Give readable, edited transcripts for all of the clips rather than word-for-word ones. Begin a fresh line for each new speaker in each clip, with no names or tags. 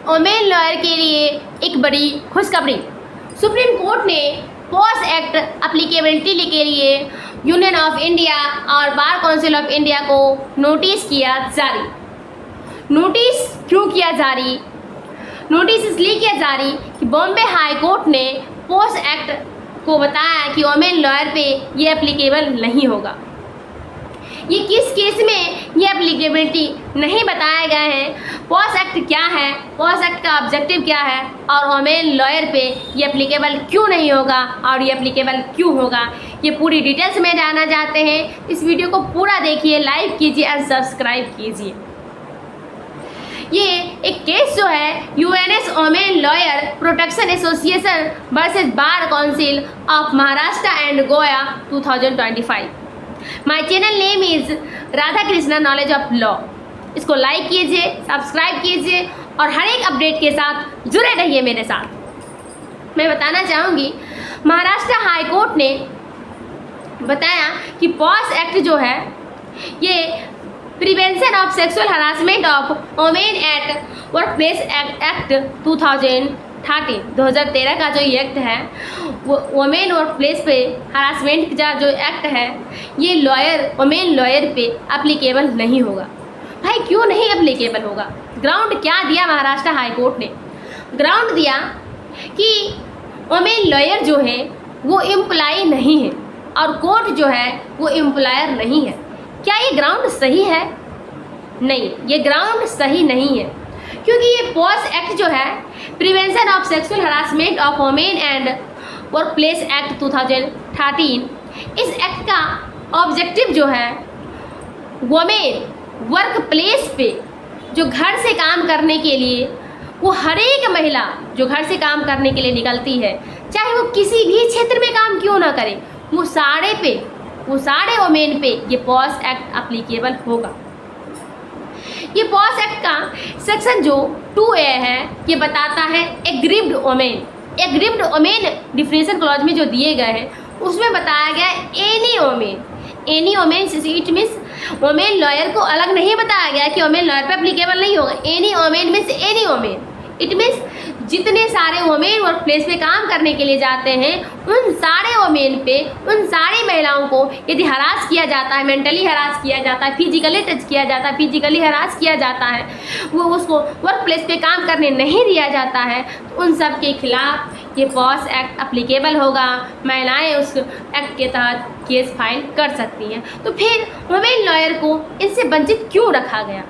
Women lawyer के लिए एक बड़ी खुशखबरी। सुप्रीम कोर्ट ने पॉस एक्ट एप्लीकेबिलिटी के लिए यूनियन ऑफ इंडिया और बार काउंसिल ऑफ इंडिया को नोटिस किया जारी। नोटिस क्यों किया जारी? नोटिस इसलिए किया जारी कि बॉम्बे हाई कोर्ट ने पॉस एक्ट को बताया कि वुमेन लॉयर पे ये एप्लीकेबल नहीं होगा। ये किस केस में ये एप्लीकेबिलिटी नहीं बताया गया है, पॉस एक्ट क्या है, पॉस एक्ट का ऑब्जेक्टिव क्या है और वुमेन लॉयर पे ये एप्लीकेबल क्यों नहीं होगा और ये एप्लीकेबल क्यों होगा, ये पूरी डिटेल्स में जानना चाहते हैं। इस वीडियो को पूरा देखिए, लाइक कीजिए और सब्सक्राइब कीजिए। ये एक केस जो है UNS women lawyer protection association versus bar council of Maharashtra and Goa 2025। My channel name is Radha Krishna knowledge of law. इसको लाइक कीजिए, सब्सक्राइब कीजिए और हर एक अपडेट के साथ जुड़े रहिए मेरे साथ। मैं बताना चाहूँगी, महाराष्ट्र हाई कोर्ट ने बताया कि पॉस एक्ट जो है ये prevention of sexual harassment of women at work place act 2013 का जो ये एक्ट है, वो वुमेन वर्क प्लेस पे हरासमेंट का जो एक्ट है, ये वुमेन लॉयर पे एप्लीकेबल नहीं होगा। भाई क्यों नहीं एप्लीकेबल होगा? ग्राउंड क्या दिया महाराष्ट्र हाई कोर्ट ने? ग्राउंड दिया कि वुमेन लॉयर जो है वो एम्प्लॉय नहीं है और कोर्ट जो है वो एम्प्लॉयर नहीं है। क्या ये ग्राउंड सही है? नहीं, ये ग्राउंड सही नहीं है, क्योंकि ये पॉस एक्ट जो है prevention of sexual harassment of women and work place act 2013, इस एक्ट का ऑब्जेक्टिव जो है वुमेन वर्क प्लेस पे जो घर से काम करने के लिए, वो हर एक महिला जो घर से काम करने के लिए निकलती है, चाहे वो किसी भी क्षेत्र में काम क्यों ना करे, वो सारे वुमेन पे ये पॉस एक्ट एप्लीकेबल होगा। ये पॉस एक्ट का सेक्शन जो 2A है, ये बताता है एग्रीव्ड वुमेन डिफरेंशियल क्लॉज में जो दिए गए हैं, उसमें बताया गया any women it means women lawyer को अलग नहीं बताया गया कि वुमेन लॉयर पे एप्लीकेबल नहीं होगा। Any women means any women, it means जितने सारे वुमेन वर्क प्लेस पे काम करने के लिए जाते हैं, उन सारे वुमेन पे, उन सारी महिलाओं को यदि हरास किया जाता है, मेंटली हरास किया जाता है, फिजिकली टच किया जाता है, फिजिकली हरास किया जाता है, वो उसको वर्क प्लेस पे काम करने नहीं दिया जाता है, तो उन सब के खिलाफ ये पॉस एक्ट एप्लीकेबल होगा। महिलाएं उस एक्ट के तहत केस फाइल कर सकती हैं। तो फिर वुमेन लॉयर को इससे वंचित क्यों रखा गया?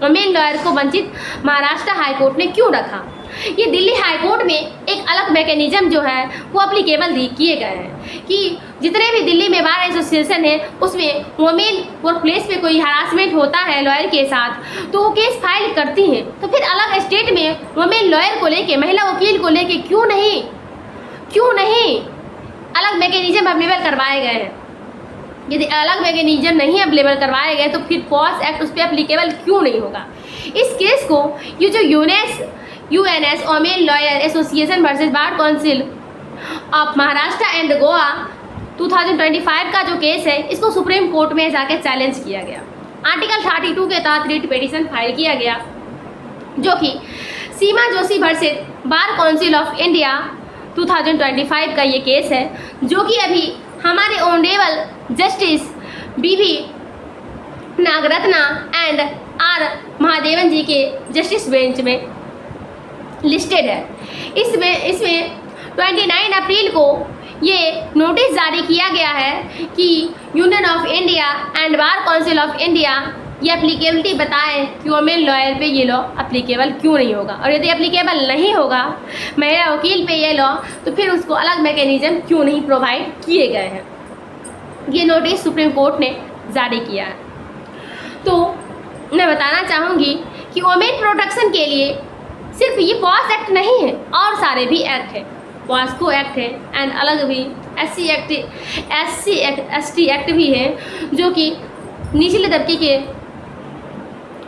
वुमेन लॉयर को वंचित महाराष्ट्र हाई कोर्ट ने क्यों रखा? ये दिल्ली हाई कोर्ट में एक अलग मैकेनिज्म जो है वो एप्लीकेबल किए गए हैं कि जितने भी दिल्ली में बार एसोसिएशन है, उसमें वुमेन वर्क प्लेस पे कोई हरासमेंट होता है लॉयर के साथ, तो वो केस फाइल करती हैं। तो फिर अलग स्टेट में वुमेन लॉयर को लेके, महिला वकील को लेके क्यों नहीं अलग मैकेनिज्म अवेलेबल करवाए गए हैं? यदि अलग मैकेनिज्म नहीं अवेलेबल करवाए गए तो फिर पॉस एक्ट उस पर एप्लीकेबल क्यों नहीं होगा? इस केस को ये जो UNS women lawyer association versus bar council of Maharashtra and Goa 2025 का जो केस है, इसको सुप्रीम कोर्ट में जाकर चैलेंज किया गया। आर्टिकल 32 के तहत रिट पिटीशन फाइल किया गया, जो कि Seema Joshi versus bar council of India 2025 का ये केस है, जो कि अभी हमारे ऑनरेबल जस्टिस बीवी नागरत्ना एंड आर महादेवन जी के जस्टिस बेंच में लिस्टेड है। इसमें 29 अप्रैल को ये नोटिस जारी किया गया है कि union of India and bar council of India ये एप्लीकेबिलिटी बताएं कि वुमेन लॉयर पे ये लॉ एप्लीकेबल क्यों नहीं होगा, और यदि एप्लीकेबल नहीं होगा महिला वकील पे ये लॉ, तो फिर उसको अलग मैकेनिज्म क्यों नहीं प्रोवाइड किए गए हैं। ये नोटिस सुप्रीम कोर्ट ने जारी किया है। तो मैं बताना चाहूँगी कि वुमेन प्रोटेक्शन के लिए सिर्फ ये पॉस एक्ट नहीं है, और सारे भी एक्ट है। पॉस्को एक्ट है एंड अलग भी SC ST एक्ट भी है, जो कि निचले तबके के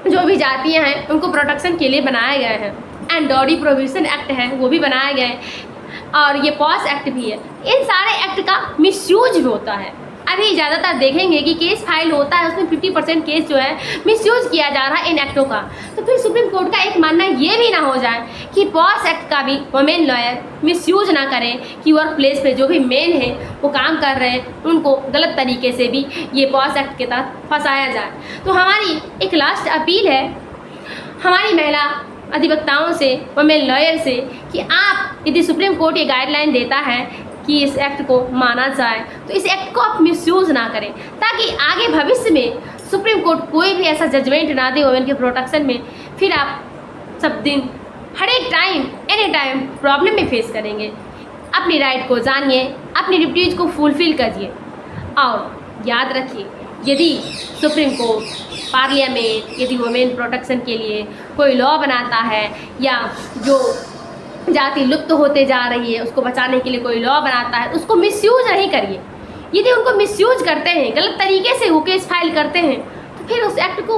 जो भी जातियाँ हैं उनको प्रोटेक्शन के लिए बनाए गए हैं। एंड डॉडी प्रोविजन एक्ट है, वो भी बनाया गया है, और ये पॉस एक्ट भी है। इन सारे एक्ट का मिसयूज भी होता है। अभी ज़्यादातर देखेंगे कि केस फाइल होता है, उसमें 50% केस जो है मिसयूज़ किया जा रहा है इन एक्टों का। तो फिर सुप्रीम कोर्ट का एक मानना ये भी ना हो जाए कि पॉस एक्ट का भी वुमेन लॉयर मिसयूज ना करें, कि वर्क प्लेस पे जो भी मेन है वो काम कर रहे हैं उनको गलत तरीके से भी ये पॉस एक्ट के तहत फंसाया जाए। तो हमारी एक लास्ट अपील है हमारी महिला अधिवक्ताओं से, वुमेन लॉयर से, कि आप यदि सुप्रीम कोर्ट ये गाइडलाइन देता है कि इस एक्ट को माना जाए तो इस एक्ट को आप मिसयूज़ ना करें, ताकि आगे भविष्य में सुप्रीम कोर्ट कोई भी ऐसा जजमेंट ना दे वुमेन के प्रोटेक्शन में, फिर आप सब दिन हर एक टाइम एनी टाइम प्रॉब्लम में फेस करेंगे। अपनी राइट को जानिए, अपनी ड्यूटीज़ को फुलफिल करिए और याद रखिए, यदि सुप्रीम कोर्ट, पार्लियामेंट यदि वुमेन प्रोटेक्शन के लिए कोई लॉ बनाता है या जो जाति लुप्त होते जा रही है उसको बचाने के लिए कोई लॉ बनाता है, उसको मिसयूज नहीं करिए। यदि उनको मिसयूज करते हैं, गलत तरीके से वो केस फाइल करते हैं, तो फिर उस एक्ट को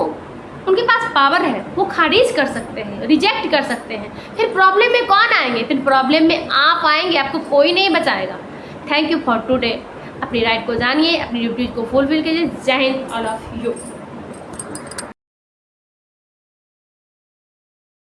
उनके पास पावर है, वो खारिज कर सकते हैं, रिजेक्ट कर सकते हैं। फिर प्रॉब्लम में कौन आएंगे? फिर प्रॉब्लम में आप आएंगे, आपको कोई नहीं बचाएगा। Thank you for today. अपनी राइट को जानिए, अपनी ड्यूटीज को फुलफिल कीजिए। जय हिंद ऑल ऑफ यू।